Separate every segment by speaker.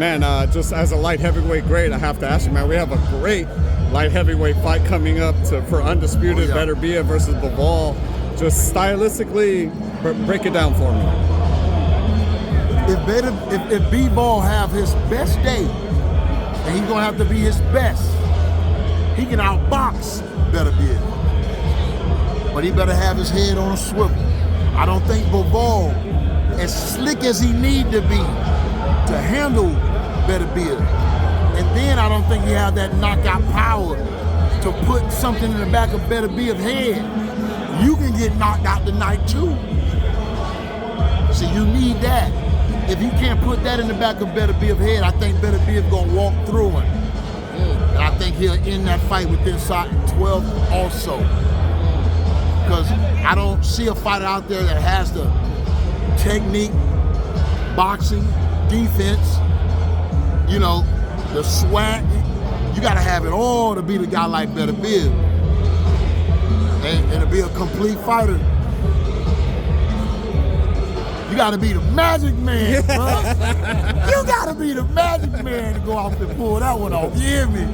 Speaker 1: Man, just as a light heavyweight great, I have to ask you, man, we have a great light heavyweight fight coming up for undisputed Benevidez versus Bivol. Just stylistically, break it down for me.
Speaker 2: If Bivol have his best day, and he's gonna have to be his best, he can outbox Benevidez. But he better have his head on a swivel. I don't think Bivol, as slick as he need to be to handle Benevidez, and then I don't think he have that knockout power to put something in the back of Benevidez's head. You can get knocked out tonight too. So you need that. If you can't put that in the back of Benevidez's head, I think Benevidez gonna walk through him. And I think he'll end that fight within 12 also. Because I don't see a fighter out there that has the technique, boxing, defense, you know, the swag. You gotta have it all to beat a guy like Benevidez. And to be a complete fighter, you gotta be the magic man, bro. You gotta be the magic man to go out and pull that one off. You hear me?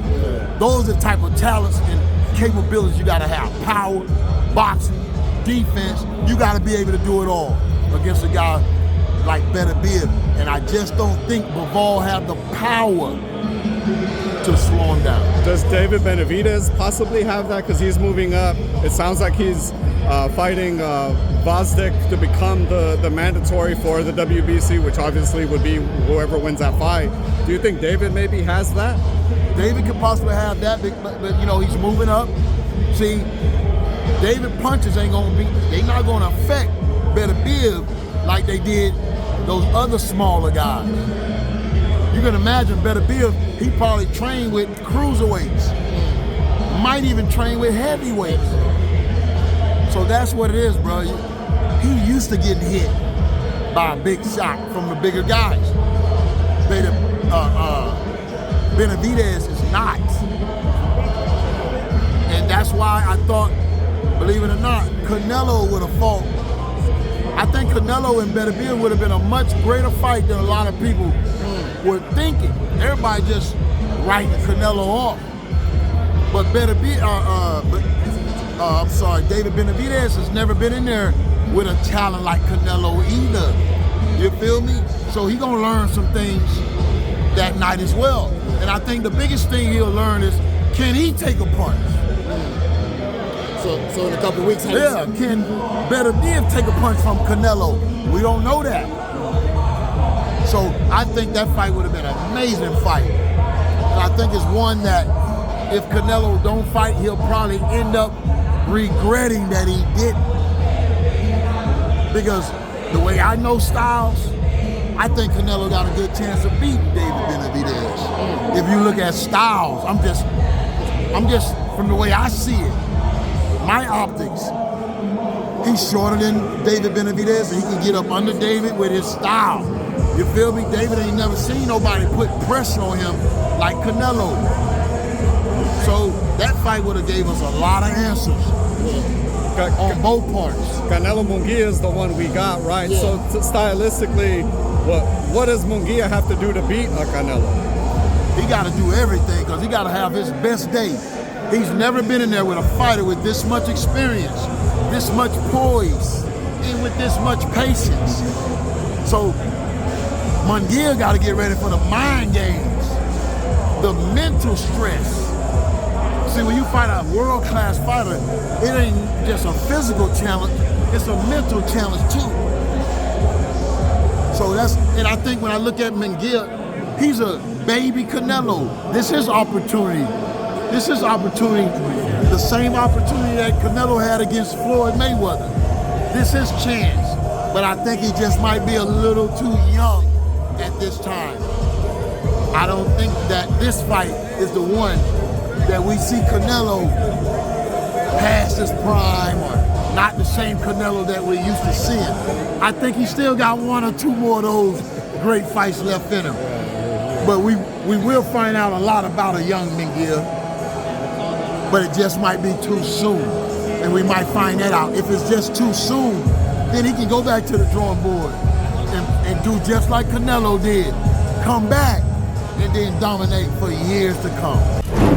Speaker 2: Those are the type of talents and capabilities you gotta have. Power, boxing, defense. You gotta be able to do it all against a guy like Benevidez. And I just don't think Bivol have the power to slow him down.
Speaker 1: Does David Benevidez possibly have that? Because he's moving up. It sounds like he's fighting Vazdik to become the mandatory for the WBC, which obviously would be whoever wins that fight. Do you think David maybe has that?
Speaker 2: David could possibly have that, but you know, he's moving up. See, David punches they're not gonna affect Benevidez like they did those other smaller guys. You can imagine Benevidez, he probably trained with cruiserweights, might even train with heavyweights. So that's what it is, bro. He used to getting hit by a big shot from the bigger guys. Benevidez is not. And that's why I thought, believe it or not, Canelo would have fought. I think Canelo and Benevidez would have been a much greater fight than a lot of people were thinking. Everybody just writing Canelo off. But David Benevidez has never been in there with a talent like Canelo either. You feel me? So he gonna learn some things that night as well. And I think the biggest thing he'll learn is, can he take a punch?
Speaker 3: So in a couple of weeks,
Speaker 2: can Benevidez take a punch from Canelo? We don't know that. So I think that fight would have been an amazing fight. And I think it's one that if Canelo don't fight, he'll probably end up regretting that he didn't. Because the way I know styles, I think Canelo got a good chance of beating David Benevidez. If you look at styles, I'm just from the way I see it, my optics, he's shorter than David Benevidez, and he can get up under David with his style. You feel me? David ain't never seen nobody put pressure on him like Canelo. So that fight would have gave us a lot of answers on both parts.
Speaker 1: Canelo Mungia is the one we got, right?
Speaker 3: Yeah.
Speaker 1: So stylistically, what does Mungia have to do to beat a Canelo?
Speaker 2: He got to do everything because he got to have his best day. He's never been in there with a fighter with this much experience, this much poise, and with this much patience. So Mungia got to get ready for the mind games, the mental stress. See, when you fight a world-class fighter, it ain't just a physical challenge, it's a mental challenge too. So and I think when I look at Mungia, he's a baby Canelo. This is opportunity. This is opportunity, the same opportunity that Canelo had against Floyd Mayweather. This is chance, but I think he just might be a little too young at this time. I don't think that this fight is the one that we see Canelo past his prime or not the same Canelo that we're used to seeing. I think he still got one or two more of those great fights left in him. But we will find out a lot about a young Mungia, but it just might be too soon. And we might find that out. If it's just too soon, then he can go back to the drawing board and do just like Canelo did. Come back and then dominate for years to come.